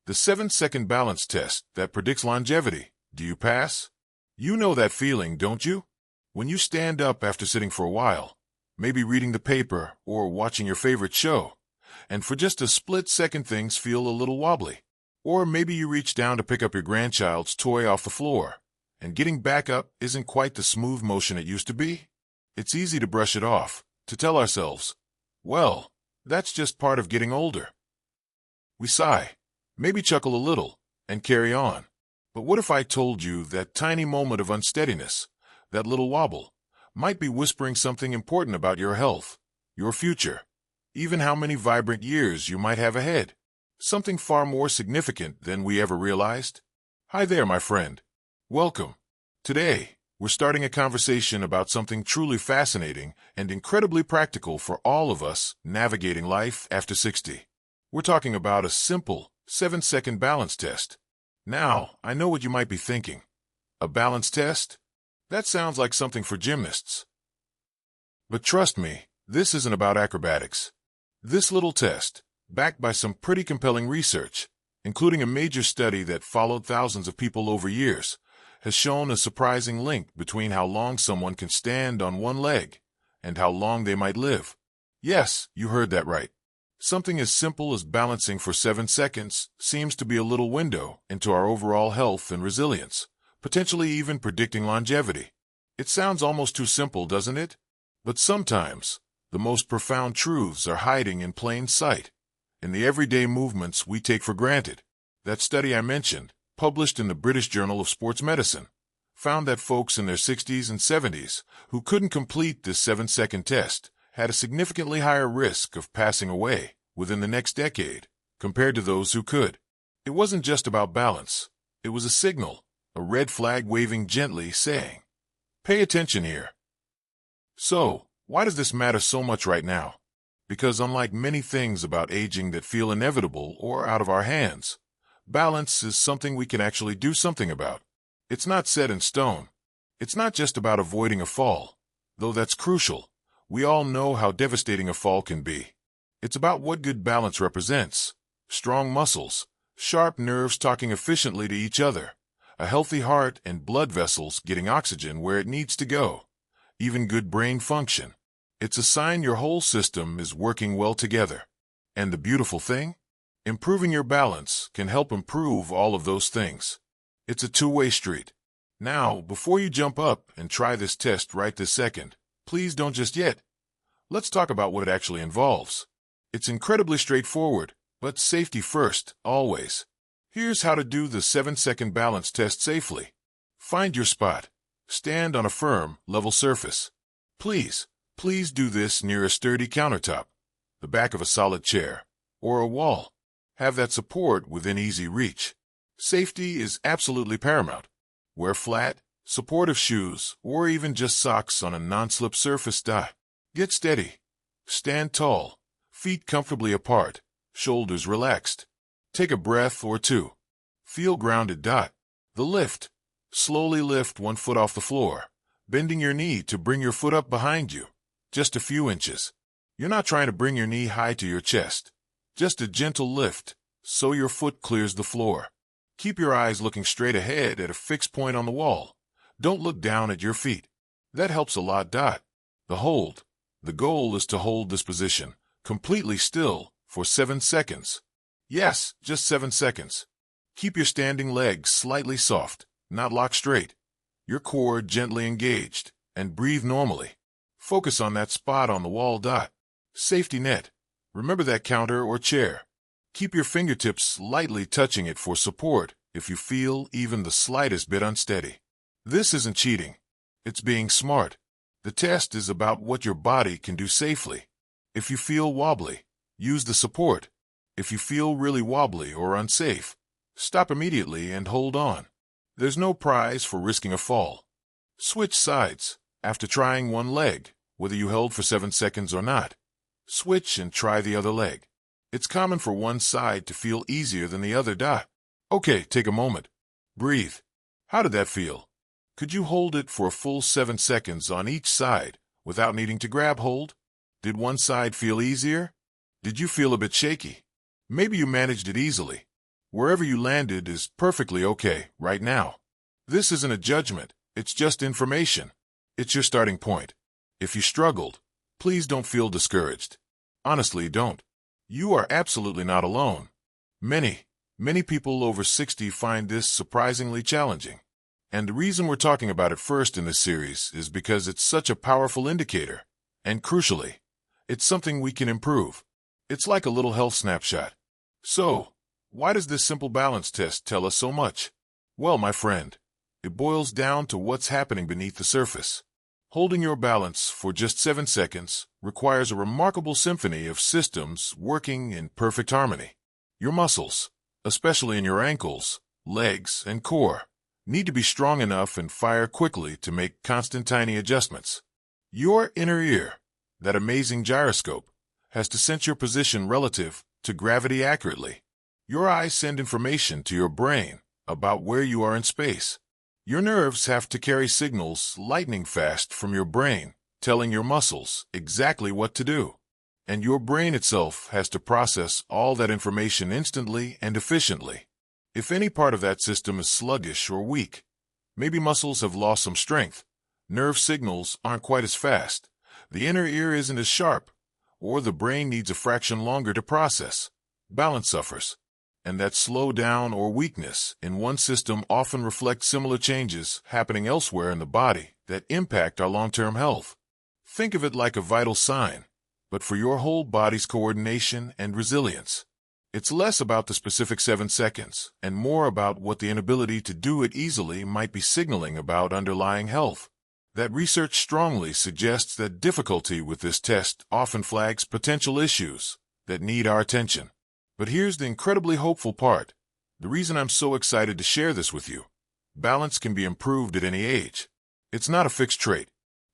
The 7-second balance test that predicts longevity. Do you pass? You know that feeling, don't you? When you stand up after sitting for a while, maybe reading the paper or watching your favorite show, and for just a split second things feel a little wobbly. Or maybe you reach down to pick up your grandchild's toy off the floor, and getting back up isn't quite the smooth motion it used to be. It's easy to brush it off, to tell ourselves, well, that's just part of getting older. We sigh, maybe chuckle a little, and carry on. But what if I told you that tiny moment of unsteadiness, that little wobble, might be whispering something important about your health, your future, even how many vibrant years you might have ahead? Something far more significant than we ever realized? Hi there, my friend. Welcome. Today, we're starting a conversation about something truly fascinating and incredibly practical for all of us navigating life after 60. We're talking about a simple 7-second balance test. Now, I know what you might be thinking. A balance test? That sounds like something for gymnasts. But trust me, this isn't about acrobatics. This little test, backed by some pretty compelling research, including a major study that followed thousands of people over years, has shown a surprising link between how long someone can stand on one leg and how long they might live. Yes, you heard that right. Something as simple as balancing for 7 seconds seems to be a little window into our overall health and resilience, potentially even predicting longevity. It sounds almost too simple, doesn't it? But sometimes, the most profound truths are hiding in plain sight, in the everyday movements we take for granted. That study I mentioned, published in the British Journal of Sports Medicine, found that folks in their 60s and 70s who couldn't complete this 7-second test had a significantly higher risk of passing away within the next decade compared to those who could. It wasn't just about balance. It was a signal, a red flag waving gently saying, pay attention here. So, why does this matter so much right now? Because unlike many things about aging that feel inevitable or out of our hands, balance is something we can actually do something about. It's not set in stone. It's not just about avoiding a fall, though that's crucial. We all know how devastating a fall can be. It's about what good balance represents: strong muscles, sharp nerves talking efficiently to each other, a healthy heart and blood vessels getting oxygen where it needs to go, even good brain function. It's a sign your whole system is working well together. And the beautiful thing? Improving your balance can help improve all of those things. It's a two-way street. Now, before you jump up and try this test right this second, please don't just yet. Let's talk about what it actually involves. It's incredibly straightforward, but safety first, always. Here's how to do the 7-second balance test safely. Find your spot. Stand on a firm, level surface. Please do this near a sturdy countertop, the back of a solid chair, or a wall. Have that support within easy reach. Safety is absolutely paramount. Wear flat, supportive shoes, or even just socks on a non-slip surface. Get steady. Stand tall, feet comfortably apart, shoulders relaxed. Take a breath or two. Feel grounded. The lift. Slowly lift one foot off the floor, bending your knee to bring your foot up behind you, just a few inches. You're not trying to bring your knee high to your chest. Just a gentle lift, so your foot clears the floor. Keep your eyes looking straight ahead at a fixed point on the wall. Don't look down at your feet. That helps a lot. The hold. The goal is to hold this position, completely still, for 7 seconds. Yes, just 7 seconds. Keep your standing legs slightly soft, not locked straight. Your core gently engaged, and breathe normally. Focus on that spot on the wall. Safety net. Remember that counter or chair. Keep your fingertips lightly touching it for support if you feel even the slightest bit unsteady. This isn't cheating. It's being smart. The test is about what your body can do safely. If you feel wobbly, use the support. If you feel really wobbly or unsafe, stop immediately and hold on. There's no prize for risking a fall. Switch sides. After trying one leg, whether you held for 7 seconds or not, switch and try the other leg. It's common for one side to feel easier than the other. Okay, take a moment. Breathe. How did that feel? Could you hold it for a full 7 seconds on each side without needing to grab hold? Did one side feel easier? Did you feel a bit shaky? Maybe you managed it easily. Wherever you landed is perfectly okay right now. This isn't a judgment, it's just information. It's your starting point. If you struggled, please don't feel discouraged. Honestly, don't. You are absolutely not alone. Many people over 60 find this surprisingly challenging. And the reason we're talking about it first in this series is because it's such a powerful indicator. And crucially, it's something we can improve. It's like a little health snapshot. So, why does this simple balance test tell us so much? Well, my friend, it boils down to what's happening beneath the surface. Holding your balance for just 7 seconds requires a remarkable symphony of systems working in perfect harmony. Your muscles, especially in your ankles, legs, and core, need to be strong enough and fire quickly to make constant tiny adjustments. Your inner ear, that amazing gyroscope, has to sense your position relative to gravity accurately. Your eyes send information to your brain about where you are in space. Your nerves have to carry signals lightning fast from your brain, telling your muscles exactly what to do. And your brain itself has to process all that information instantly and efficiently. If any part of that system is sluggish or weak, maybe muscles have lost some strength, nerve signals aren't quite as fast, the inner ear isn't as sharp, or the brain needs a fraction longer to process, balance suffers. And that slowdown or weakness in one system often reflects similar changes happening elsewhere in the body that impact our long-term health. Think of it like a vital sign, but for your whole body's coordination and resilience. It's less about the specific 7 seconds and more about what the inability to do it easily might be signaling about underlying health. That research strongly suggests that difficulty with this test often flags potential issues that need our attention. But here's the incredibly hopeful part. The reason I'm so excited to share this with you. Balance can be improved at any age. It's not a fixed trait.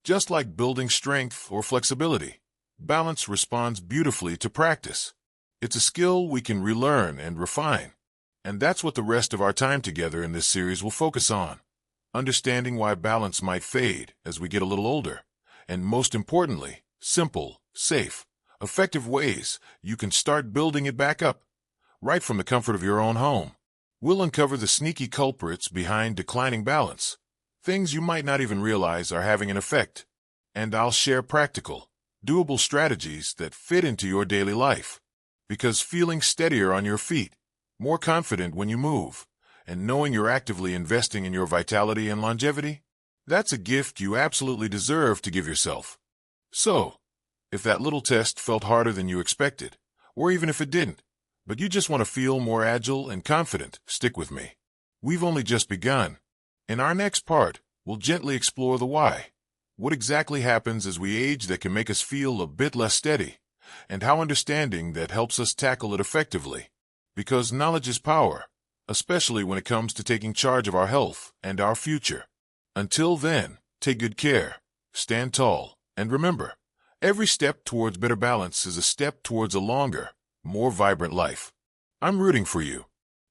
Just like building strength or flexibility, balance responds beautifully to practice. It's a skill we can relearn and refine. And that's what the rest of our time together in this series will focus on. Understanding why balance might fade as we get a little older. And most importantly, simple, safe, effective ways you can start building it back up, right from the comfort of your own home. We'll uncover the sneaky culprits behind declining balance, things you might not even realize are having an effect. And I'll share practical, doable strategies that fit into your daily life. Because feeling steadier on your feet, more confident when you move, and knowing you're actively investing in your vitality and longevity, that's a gift you absolutely deserve to give yourself. So, if that little test felt harder than you expected, or even if it didn't, but you just want to feel more agile and confident, stick with me. We've only just begun. In our next part, we'll gently explore the why. What exactly happens as we age that can make us feel a bit less steady, and how understanding that helps us tackle it effectively. Because knowledge is power, especially when it comes to taking charge of our health and our future. Until then, take good care, stand tall, and remember, every step towards better balance is a step towards a longer, more vibrant life. I'm rooting for you.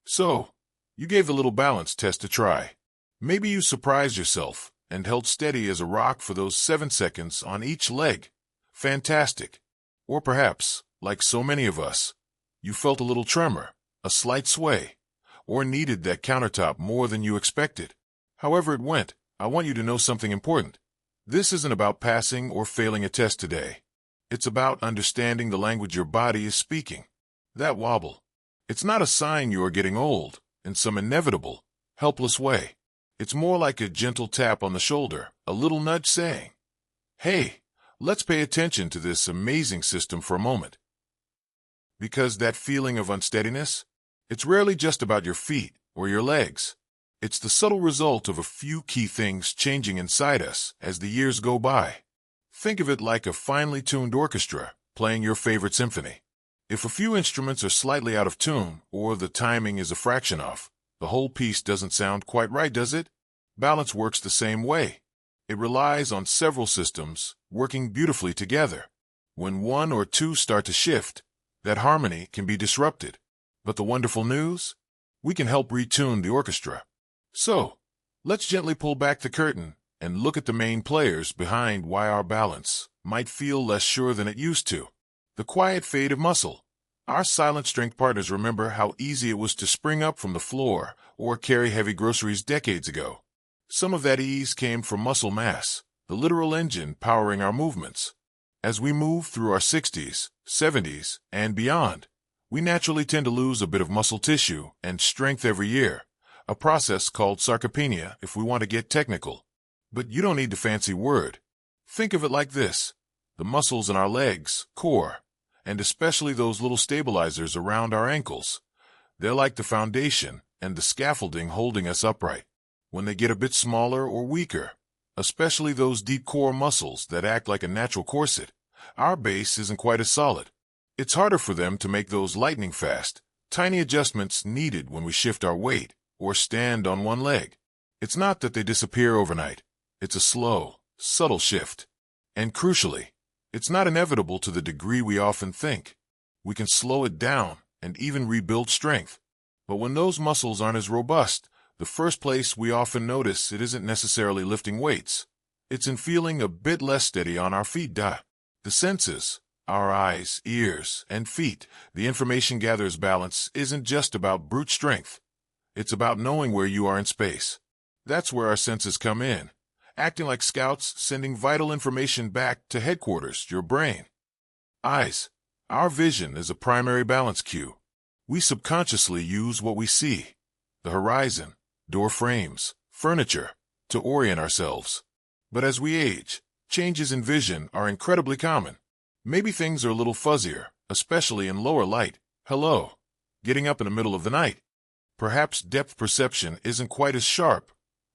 So, you gave the little balance test a try. Maybe you surprised yourself and held steady as a rock for those 7 seconds on each leg. Fantastic. Or perhaps, like so many of us, you felt a little tremor, a slight sway, or needed that countertop more than you expected. However it went, I want you to know something important. This isn't about passing or failing a test today. It's about understanding the language your body is speaking. That wobble. It's not a sign you are getting old, in some inevitable, helpless way. It's more like a gentle tap on the shoulder, a little nudge saying, "Hey, let's pay attention to this amazing system for a moment." Because that feeling of unsteadiness, it's rarely just about your feet or your legs. It's the subtle result of a few key things changing inside us as the years go by. Think of it like a finely tuned orchestra playing your favorite symphony. If a few instruments are slightly out of tune or the timing is a fraction off, the whole piece doesn't sound quite right, does it? Balance works the same way. It relies on several systems working beautifully together. When one or two start to shift, that harmony can be disrupted. But the wonderful news? We can help retune the orchestra. So, let's gently pull back the curtain and look at the main players behind why our balance might feel less sure than it used to. The quiet fade of muscle. Our silent strength partners remember how easy it was to spring up from the floor or carry heavy groceries decades ago. Some of that ease came from muscle mass, the literal engine powering our movements. As we move through our 60s, 70s, and beyond, we naturally tend to lose a bit of muscle tissue and strength every year, a process called sarcopenia if we want to get technical. But you don't need the fancy word. Think of it like this: the muscles in our legs, core, and especially those little stabilizers around our ankles. They're like the foundation and the scaffolding holding us upright. When they get a bit smaller or weaker, especially those deep core muscles that act like a natural corset, our base isn't quite as solid. It's harder for them to make those lightning-fast, tiny adjustments needed when we shift our weight or stand on one leg. It's not that they disappear overnight. It's a slow, subtle shift. And crucially, it's not inevitable to the degree we often think. We can slow it down and even rebuild strength. But when those muscles aren't as robust, the first place we often notice it isn't necessarily lifting weights. It's in feeling a bit less steady on our feet. The senses, our eyes, ears, and feet, the information gatherer's balance isn't just about brute strength. It's about knowing where you are in space. That's where our senses come in, acting like scouts sending vital information back to headquarters, your brain. Eyes. Our vision is a primary balance cue. We subconsciously use what we see, the horizon, door frames, furniture, to orient ourselves. But as we age, changes in vision are incredibly common. Maybe things are a little fuzzier, especially in lower light. Hello. Getting up in the middle of the night. Perhaps depth perception isn't quite as sharp,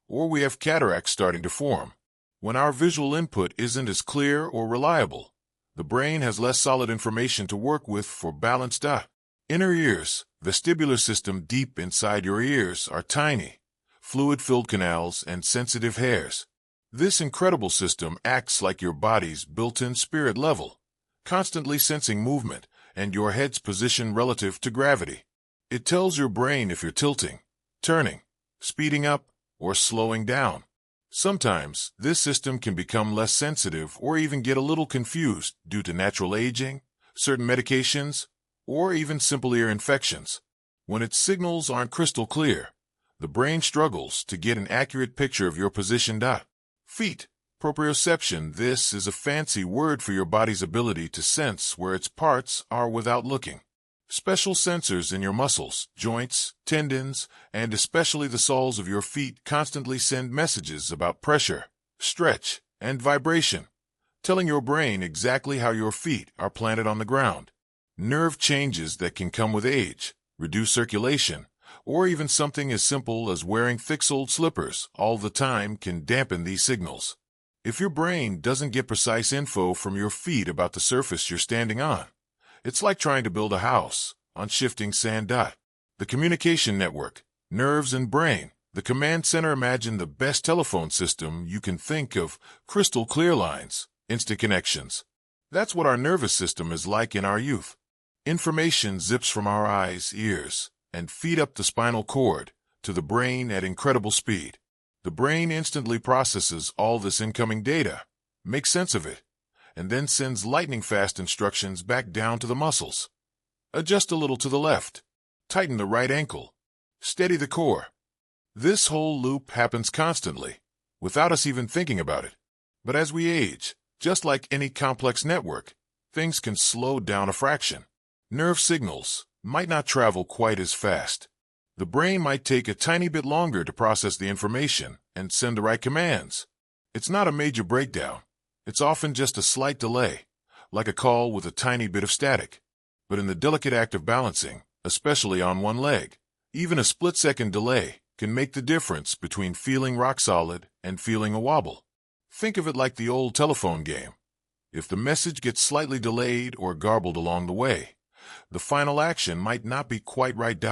or we have cataracts starting to form. When our visual input isn't as clear or reliable, the brain has less solid information to work with for balanced. Inner ears, vestibular system deep inside your ears, are tiny, fluid-filled canals and sensitive hairs. This incredible system acts like your body's built-in spirit level, constantly sensing movement and your head's position relative to gravity. It tells your brain if you're tilting, turning, speeding up, or slowing down. Sometimes, this system can become less sensitive or even get a little confused due to natural aging, certain medications, or even simple ear infections. When its signals aren't crystal clear, the brain struggles to get an accurate picture of your position. Feet. Proprioception. This is a fancy word for your body's ability to sense where its parts are without looking. Special sensors in your muscles, joints, tendons, and especially the soles of your feet constantly send messages about pressure, stretch, and vibration, telling your brain exactly how your feet are planted on the ground. Nerve changes that can come with age, reduced circulation, or even something as simple as wearing thick-soled slippers all the time can dampen these signals. If your brain doesn't get precise info from your feet about the surface you're standing on, it's like trying to build a house on shifting sand. The communication network, nerves and brain, the command center. Imagine the best telephone system you can think of, crystal clear lines, instant connections. That's what our nervous system is like in our youth. Information zips from our eyes, ears, and feet up the spinal cord to the brain at incredible speed. The brain instantly processes all this incoming data, makes sense of it, and then sends lightning-fast instructions back down to the muscles. Adjust a little to the left. Tighten the right ankle. Steady the core. This whole loop happens constantly, without us even thinking about it. But as we age, just like any complex network, things can slow down a fraction. Nerve signals might not travel quite as fast. The brain might take a tiny bit longer to process the information and send the right commands. It's not a major breakdown. It's often just a slight delay, like a call with a tiny bit of static. But in the delicate act of balancing, especially on one leg, even a split-second delay can make the difference between feeling rock solid and feeling a wobble. Think of it like the old telephone game. If the message gets slightly delayed or garbled along the way, the final action might not be quite right.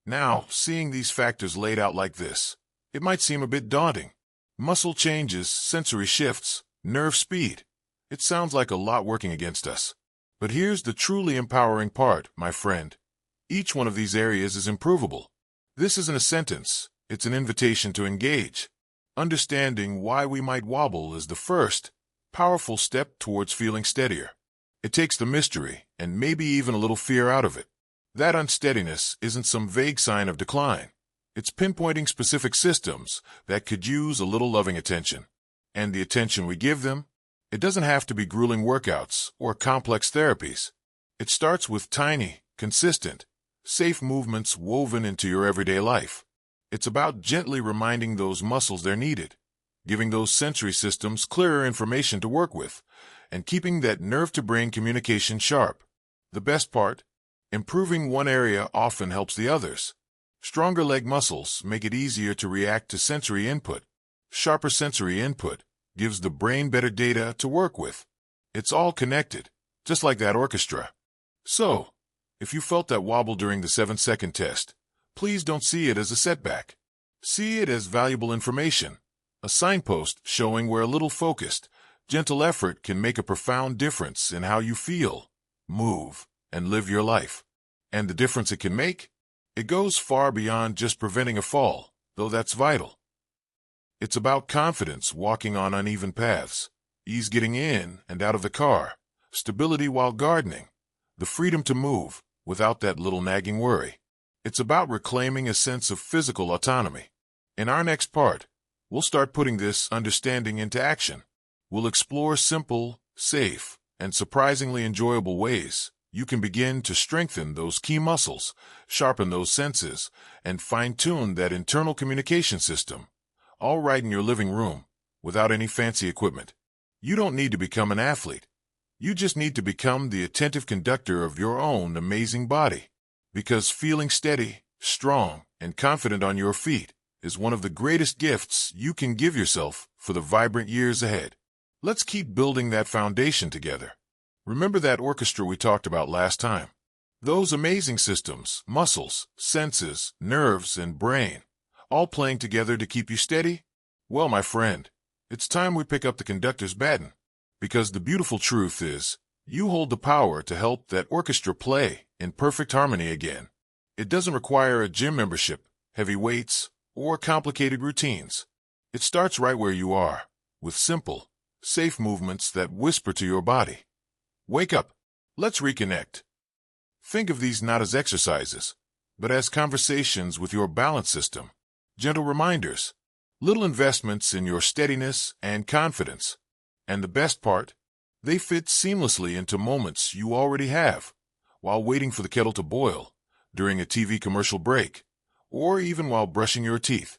Now, seeing these factors laid out like this, it might seem a bit daunting. Muscle changes, sensory shifts, nerve speed. It sounds like a lot working against us. But here's the truly empowering part, my friend. Each one of these areas is improvable. This isn't a sentence, it's an invitation to engage. Understanding why we might wobble is the first, powerful step towards feeling steadier. It takes the mystery and maybe even a little fear out of it. That unsteadiness isn't some vague sign of decline. It's pinpointing specific systems that could use a little loving attention. And the attention we give them, it doesn't have to be grueling workouts or complex therapies. It starts with tiny, consistent, safe movements woven into your everyday life. It's about gently reminding those muscles they're needed, giving those sensory systems clearer information to work with, and keeping that nerve-to-brain communication sharp. The best part? Improving one area often helps the others. Stronger leg muscles make it easier to react to sensory input. Sharper sensory input gives the brain better data to work with. It's all connected, just like that orchestra. So, if you felt that wobble during the 7-second test, please don't see it as a setback. See it as valuable information, a signpost showing where a little focused, gentle effort can make a profound difference in how you feel, move, and live your life. And the difference it can make? It goes far beyond just preventing a fall, though that's vital. It's about confidence walking on uneven paths, ease getting in and out of the car, stability while gardening, the freedom to move without that little nagging worry. It's about reclaiming a sense of physical autonomy. In our next part, we'll start putting this understanding into action. We'll explore simple, safe, and surprisingly enjoyable ways you can begin to strengthen those key muscles, sharpen those senses, and fine-tune that internal communication system, all right in your living room, without any fancy equipment. You don't need to become an athlete. You just need to become the attentive conductor of your own amazing body. Because feeling steady, strong, and confident on your feet is one of the greatest gifts you can give yourself for the vibrant years ahead. Let's keep building that foundation together. Remember that orchestra we talked about last time? Those amazing systems, muscles, senses, nerves, and brain, all playing together to keep you steady? Well, my friend, it's time we pick up the conductor's baton. Because the beautiful truth is, you hold the power to help that orchestra play in perfect harmony again. It doesn't require a gym membership, heavy weights, or complicated routines. It starts right where you are, with simple, safe movements that whisper to your body. Wake up. Let's reconnect. Think of these not as exercises, but as conversations with your balance system. Gentle reminders, little investments in your steadiness and confidence. And the best part, they fit seamlessly into moments you already have, while waiting for the kettle to boil, during a TV commercial break, or even while brushing your teeth.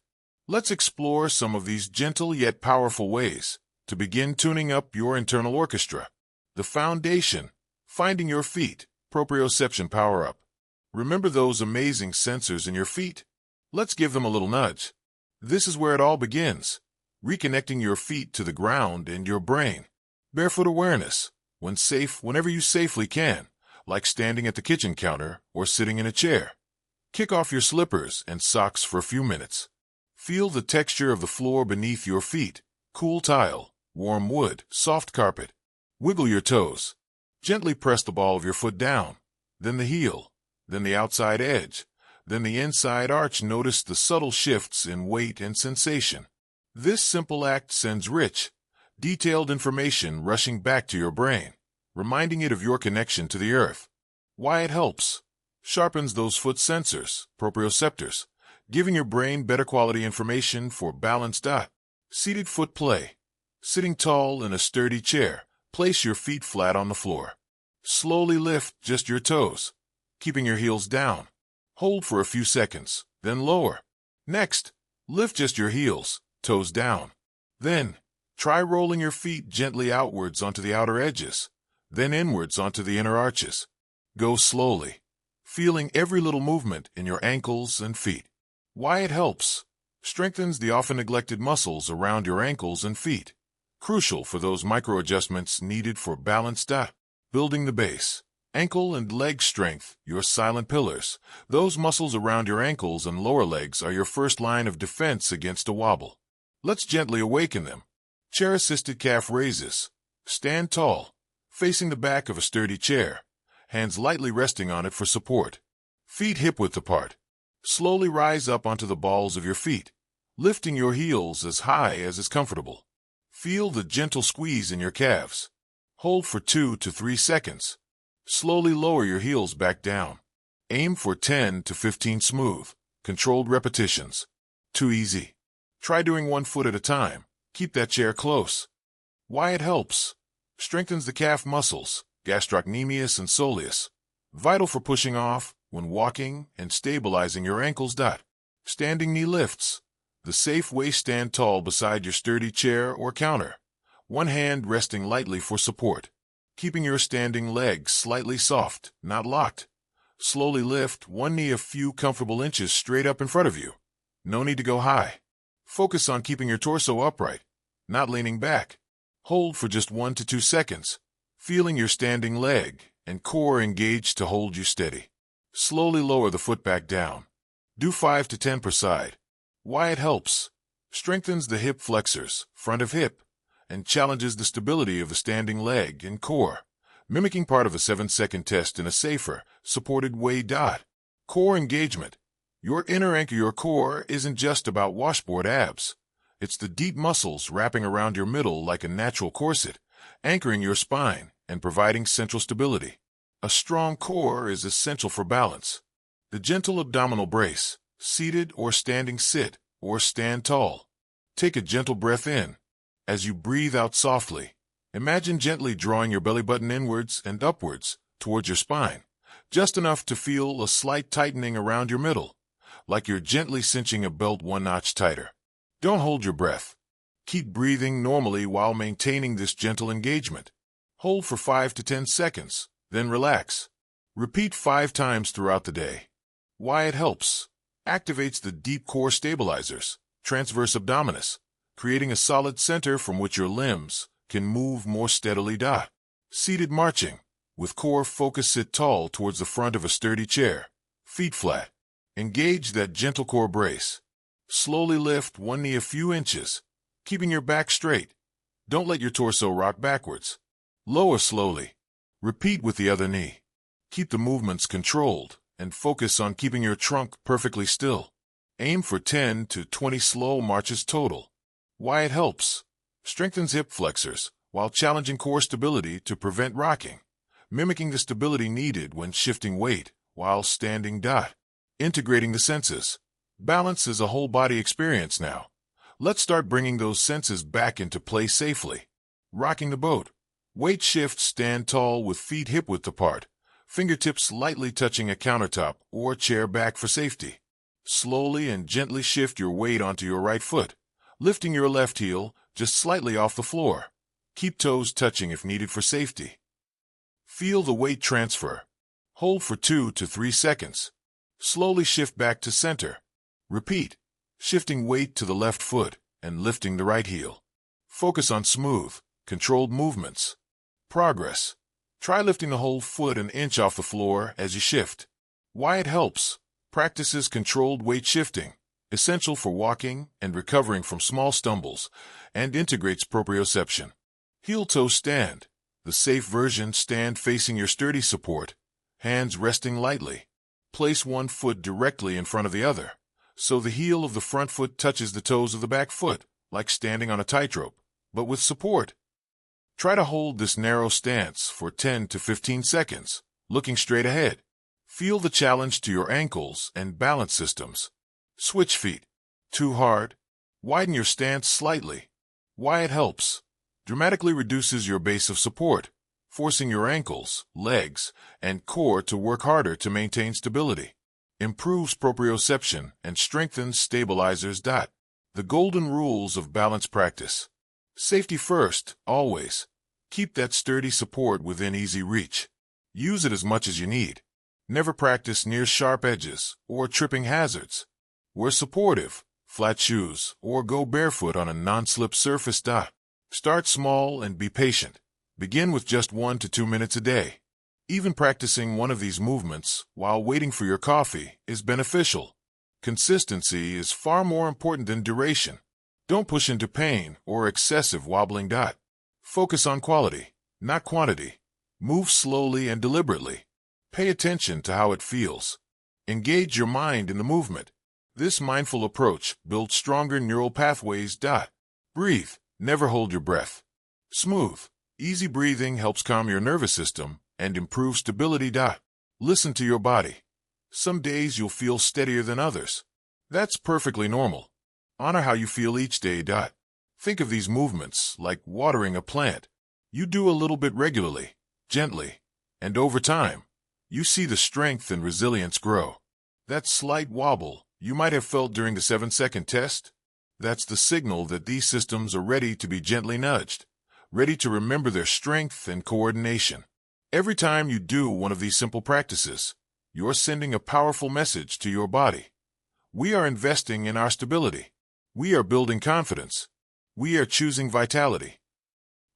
Let's explore some of these gentle yet powerful ways to begin tuning up your internal orchestra. The foundation, finding your feet, proprioception power-up. Remember those amazing sensors in your feet? Let's give them a little nudge. This is where it all begins, reconnecting your feet to the ground and your brain. Barefoot awareness, whenever you safely can, like standing at the kitchen counter or sitting in a chair. Kick off your slippers and socks for a few minutes. Feel the texture of the floor beneath your feet, cool tile, warm wood, soft carpet. Wiggle your toes. Gently press the ball of your foot down, then the heel, then the outside edge, then the inside arch. Notice the subtle shifts in weight and sensation. This simple act sends rich, detailed information rushing back to your brain, reminding it of your connection to the earth. Why it helps? Sharpens those foot sensors, proprioceptors, giving your brain better quality information for balanced seated foot play. Sitting tall in a sturdy chair, place your feet flat on the floor. Slowly lift just your toes, keeping your heels down. Hold for a few seconds, then lower. Next, lift just your heels, toes down. Then, try rolling your feet gently outwards onto the outer edges, then inwards onto the inner arches. Go slowly, feeling every little movement in your ankles and feet. Why it helps? Strengthens the often neglected muscles around your ankles and feet. Crucial for those micro-adjustments needed for balanced building the base. Ankle and leg strength, your silent pillars. Those muscles around your ankles and lower legs are your first line of defense against a wobble. Let's gently awaken them. Chair-assisted calf raises. Stand tall, facing the back of a sturdy chair, hands lightly resting on it for support. Feet hip-width apart. Slowly rise up onto the balls of your feet, lifting your heels as high as is comfortable. Feel the gentle squeeze in your calves. Hold for 2 to 3 seconds. Slowly lower your heels back down. Aim for 10 to 15 smooth, controlled repetitions. Too easy. Try doing 1 foot at a time. Keep that chair close. Why it helps. Strengthens the calf muscles, gastrocnemius and soleus. Vital for pushing off when walking and stabilizing your ankles. Standing knee lifts. The safe way: stand tall beside your sturdy chair or counter, one hand resting lightly for support, keeping your standing legs slightly soft, not locked. Slowly lift one knee a few comfortable inches straight up in front of you. No need to go high. Focus on keeping your torso upright, not leaning back. Hold for just 1 to 2 seconds, feeling your standing leg and core engaged to hold you steady. Slowly lower the foot back down. Do 5 to 10 per side. Why it helps. Strengthens the hip flexors, front of hip, and challenges the stability of the standing leg and core, mimicking part of a 7-second test in a safer, supported way. Core engagement. Your inner anchor. Your core isn't just about washboard abs. It's the deep muscles wrapping around your middle like a natural corset, anchoring your spine and providing central stability. A strong core is essential for balance. The gentle abdominal brace, seated or standing. Sit or stand tall. Take a gentle breath in. As you breathe out softly, imagine gently drawing your belly button inwards and upwards towards your spine, just enough to feel a slight tightening around your middle, like you're gently cinching a belt 1 notch tighter. Don't hold your breath. Keep breathing normally while maintaining this gentle engagement. Hold for 5 to 10 seconds, then relax. Repeat 5 times throughout the day. Why it helps. Activates the deep core stabilizers, transverse abdominis, creating a solid center from which your limbs can move more steadily. Seated marching. With core focus, sit tall towards the front of a sturdy chair, feet flat. Engage that gentle core brace. Slowly lift one knee a few inches, keeping your back straight. Don't let your torso rock backwards. Lower slowly. Repeat with the other knee. Keep the movements controlled and focus on keeping your trunk perfectly still. Aim for 10 to 20 slow marches total. Why it helps. Strengthens hip flexors while challenging core stability to prevent rocking, mimicking the stability needed when shifting weight while standing. Integrating the senses. Balance is a whole body experience now. Let's start bringing those senses back into play safely. Rocking the boat. Weight shift. Stand tall with feet hip width apart, fingertips lightly touching a countertop or chair back for safety. Slowly and gently shift your weight onto your right foot, lifting your left heel just slightly off the floor. Keep toes touching if needed for safety. Feel the weight transfer. Hold for 2 to 3 seconds. Slowly shift back to center. Repeat, shifting weight to the left foot and lifting the right heel. Focus on smooth, controlled movements. Progress. Try lifting the whole foot an inch off the floor as you shift. Why it helps. Practices controlled weight shifting, essential for walking and recovering from small stumbles, and integrates proprioception. Heel-toe stand. The safe version: stand facing your sturdy support, hands resting lightly. Place one foot directly in front of the other, so the heel of the front foot touches the toes of the back foot, like standing on a tightrope, but with support. Try to hold this narrow stance for 10 to 15 seconds, looking straight ahead. Feel the challenge to your ankles and balance systems. Switch feet. Too hard? Widen your stance slightly. Why it helps. Dramatically reduces your base of support, forcing your ankles, legs, and core to work harder to maintain stability. Improves proprioception and strengthens stabilizers. The golden rules of balance practice. Safety first, always. Keep that sturdy support within easy reach. Use it as much as you need. Never practice near sharp edges or tripping hazards. Wear supportive, flat shoes, or go barefoot on a non-slip surface. Start small and be patient. Begin with just 1 to 2 minutes a day. Even practicing one of these movements while waiting for your coffee is beneficial. Consistency is far more important than duration. Don't push into pain or excessive wobbling. Focus on quality, not quantity. Move slowly and deliberately. Pay attention to how it feels. Engage your mind in the movement. This mindful approach builds stronger neural pathways. Breathe. Never hold your breath. Smooth. Easy breathing helps calm your nervous system and improve stability. Listen to your body. Some days you'll feel steadier than others. That's perfectly normal. Honor how you feel each day. Think of these movements like watering a plant. You do a little bit regularly, gently, and over time, you see the strength and resilience grow. That slight wobble you might have felt during the 7-second test, that's the signal that these systems are ready to be gently nudged, ready to remember their strength and coordination. Every time you do one of these simple practices, you're sending a powerful message to your body. We are investing in our stability. We are building confidence. We are choosing vitality.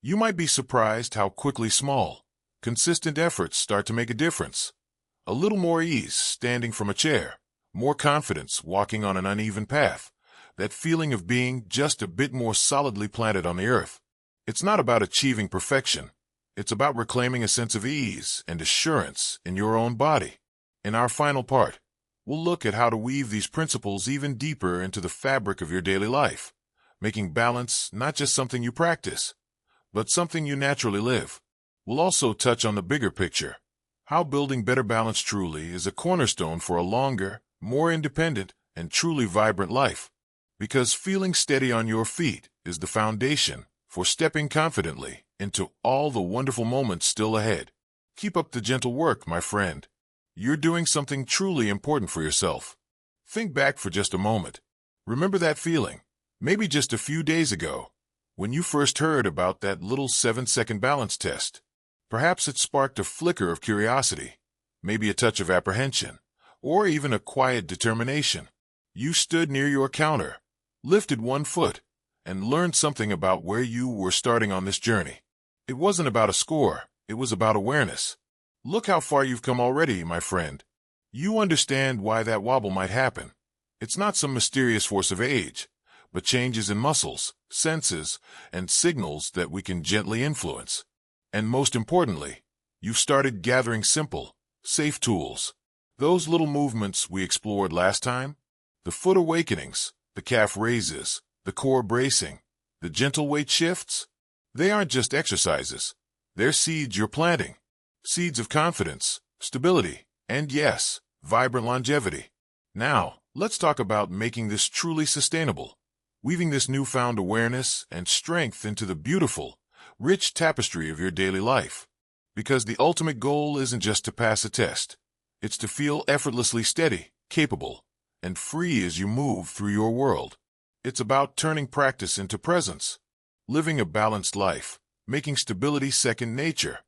You might be surprised how quickly small, consistent efforts start to make a difference. A little more ease standing from a chair, more confidence walking on an uneven path, that feeling of being just a bit more solidly planted on the earth. It's not about achieving perfection. It's about reclaiming a sense of ease and assurance in your own body. In our final part, we'll look at how to weave these principles even deeper into the fabric of your daily life, making balance not just something you practice, but something you naturally live. We'll also touch on the bigger picture, how building better balance truly is a cornerstone for a longer, more independent, and truly vibrant life. Because feeling steady on your feet is the foundation for stepping confidently into all the wonderful moments still ahead. Keep up the gentle work, my friend. You're doing something truly important for yourself. Think back for just a moment. Remember that feeling, maybe just a few days ago, when you first heard about that little 7-second balance test. Perhaps it sparked a flicker of curiosity, maybe a touch of apprehension, or even a quiet determination. You stood near your counter, lifted one foot, and learned something about where you were starting on this journey. It wasn't about a score, it was about awareness. Look how far you've come already, my friend. You understand why that wobble might happen. It's not some mysterious force of age, but changes in muscles, senses, and signals that we can gently influence. And most importantly, you've started gathering simple, safe tools. Those little movements we explored last time, the foot awakenings, the calf raises, the core bracing, the gentle weight shifts, they aren't just exercises. They're seeds you're planting. Seeds of confidence, stability, and yes, vibrant longevity. Now, let's talk about making this truly sustainable, weaving this newfound awareness and strength into the beautiful, rich tapestry of your daily life. Because the ultimate goal isn't just to pass a test. It's to feel effortlessly steady, capable, and free as you move through your world. It's about turning practice into presence, living a balanced life, making stability second nature.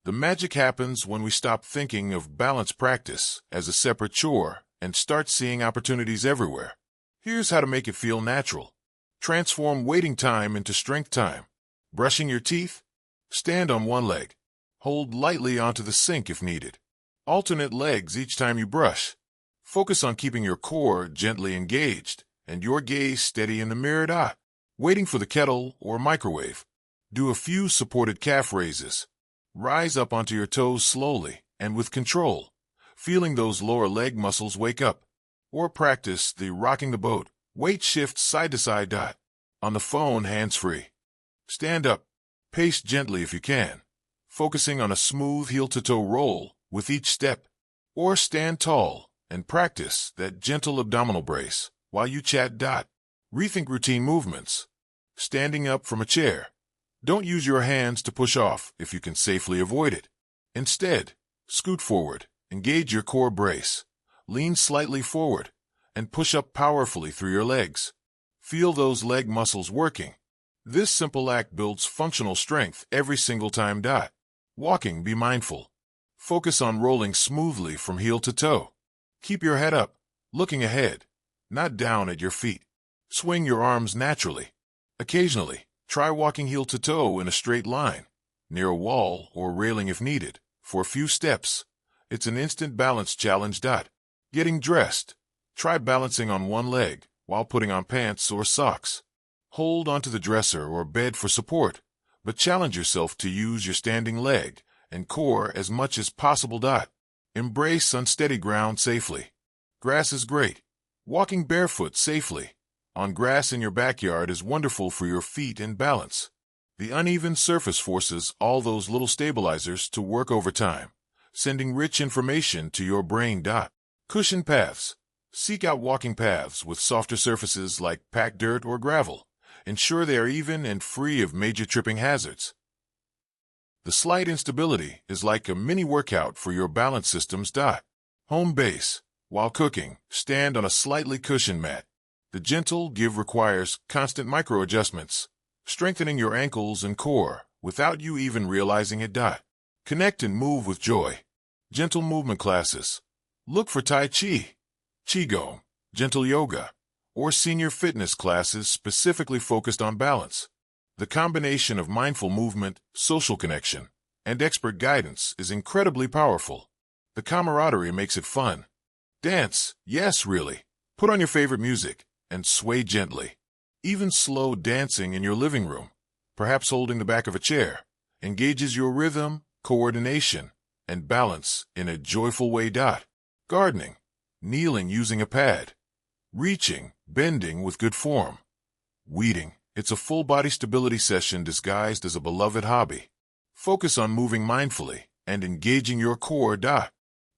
The magic happens when we stop thinking of balance practice as a separate chore and start seeing opportunities everywhere. Here's how to make it feel natural. Transform waiting time into strength time. Brushing your teeth? Stand on one leg. Hold lightly onto the sink if needed. Alternate legs each time you brush. Focus on keeping your core gently engaged and your gaze steady in the mirrored eye. Waiting for the kettle or microwave. Do a few supported calf raises. Rise up onto your toes slowly and with control, feeling those lower leg muscles wake up. Or practice the rocking the boat, weight shift side to side. On the phone, hands-free. Stand up. Pace gently if you can, focusing on a smooth heel-to-toe roll with each step. Or stand tall and practice that gentle abdominal brace while you chat. Rethink routine movements. Standing up from a chair. Don't use your hands to push off if you can safely avoid it. Instead, scoot forward, engage your core brace, lean slightly forward, and push up powerfully through your legs. Feel those leg muscles working. This simple act builds functional strength every single time. Walking, be mindful. Focus on rolling smoothly from heel to toe. Keep your head up, looking ahead, not down at your feet. Swing your arms naturally. Occasionally, try walking heel to toe in a straight line, near a wall or railing if needed, for a few steps. It's an instant balance challenge. Getting dressed. Try balancing on one leg while putting on pants or socks. Hold onto the dresser or bed for support, but challenge yourself to use your standing leg and core as much as possible. Embrace unsteady ground safely. Grass is great. Walking barefoot safely on grass in your backyard is wonderful for your feet and balance. The uneven surface forces all those little stabilizers to work overtime, sending rich information to your brain. Cushion paths. Seek out walking paths with softer surfaces like packed dirt or gravel. Ensure they are even and free of major tripping hazards. The slight instability is like a mini workout for your balance systems. Home base. While cooking, stand on a slightly cushioned mat. The gentle give requires constant micro-adjustments, strengthening your ankles and core without you even realizing it. Connect and move with joy. Gentle movement classes. Look for Tai Chi, Qigong, gentle yoga, or senior fitness classes specifically focused on balance. The combination of mindful movement, social connection, and expert guidance is incredibly powerful. The camaraderie makes it fun. Dance, yes, really. Put on your favorite music and sway gently. Even slow dancing in your living room, perhaps holding the back of a chair, engages your rhythm, coordination, and balance in a joyful way. Gardening. Kneeling using a pad. Reaching, bending with good form. Weeding. It's a full-body stability session disguised as a beloved hobby. Focus on moving mindfully and engaging your core.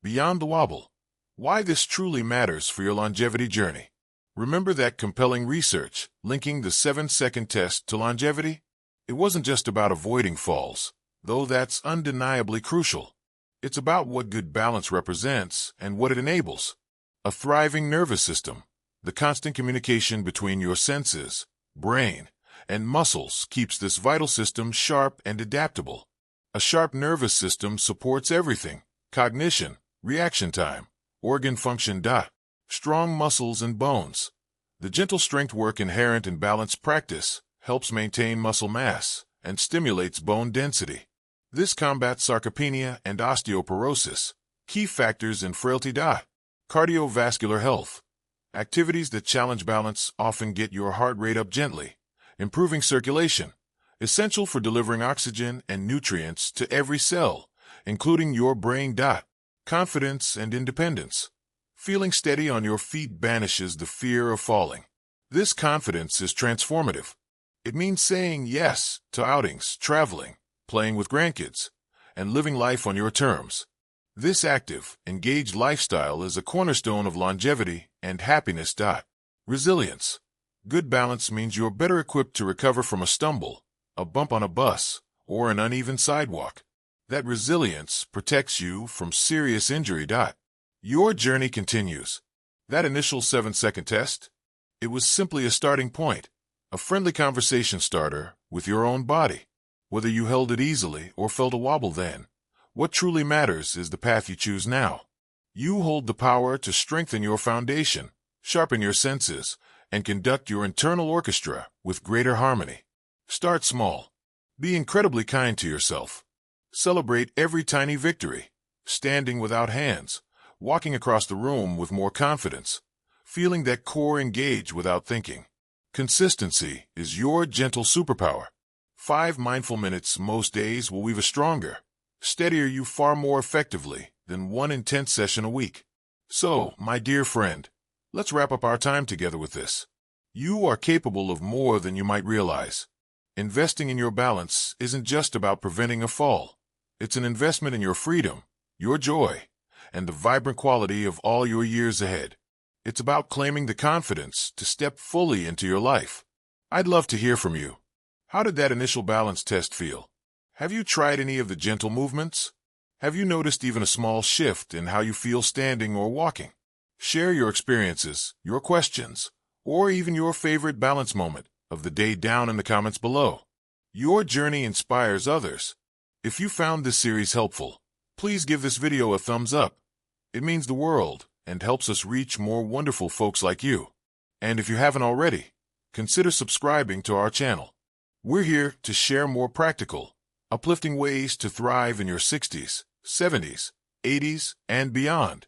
Beyond the wobble. Why this truly matters for your longevity journey. Remember that compelling research linking the 7-second test to longevity? It wasn't just about avoiding falls, though that's undeniably crucial. It's about what good balance represents and what it enables. A thriving nervous system. The constant communication between your senses, brain, and muscles keeps this vital system sharp and adaptable. A sharp nervous system supports everything: cognition, reaction time, organ function. Strong muscles and bones. The gentle strength work inherent in balance practice helps maintain muscle mass and stimulates bone density. This combats sarcopenia and osteoporosis, key factors in frailty. Cardiovascular health. Activities that challenge balance often get your heart rate up gently, improving circulation, essential for delivering oxygen and nutrients to every cell, including your brain. Confidence and independence. Feeling steady on your feet banishes the fear of falling. This confidence is transformative. It means saying yes to outings, traveling, playing with grandkids, and living life on your terms. This active, engaged lifestyle is a cornerstone of longevity and happiness. Resilience. Good balance means you're better equipped to recover from a stumble, a bump on a bus, or an uneven sidewalk. That resilience protects you from serious injury. Your journey continues. That initial 7-second test? It was simply a starting point, a friendly conversation starter with your own body. Whether you held it easily or felt a wobble then, what truly matters is the path you choose now. You hold the power to strengthen your foundation, sharpen your senses, and conduct your internal orchestra with greater harmony. Start small. Be incredibly kind to yourself. Celebrate every tiny victory, standing without hands, walking across the room with more confidence, feeling that core engage without thinking. Consistency is your gentle superpower. 5 mindful minutes most days will weave a stronger, steadier you far more effectively than one intense session a week. So, my dear friend, let's wrap up our time together with this. You are capable of more than you might realize. Investing in your balance isn't just about preventing a fall. It's an investment in your freedom, your joy, and the vibrant quality of all your years ahead. It's about claiming the confidence to step fully into your life. I'd love to hear from you. How did that initial balance test feel? Have you tried any of the gentle movements? Have you noticed even a small shift in how you feel standing or walking? Share your experiences, your questions, or even your favorite balance moment of the day down in the comments below. Your journey inspires others. If you found this series helpful, please give this video a thumbs up. It means the world and helps us reach more wonderful folks like you. And if you haven't already, consider subscribing to our channel. We're here to share more practical, uplifting ways to thrive in your 60s, 70s, 80s, and beyond.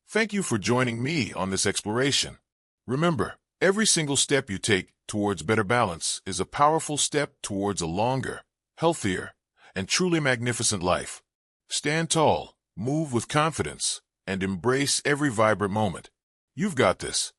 Thank you for joining me on this exploration. Remember, every single step you take towards better balance is a powerful step towards a longer, healthier, and truly magnificent life. Stand tall, move with confidence, and embrace every vibrant moment. You've got this.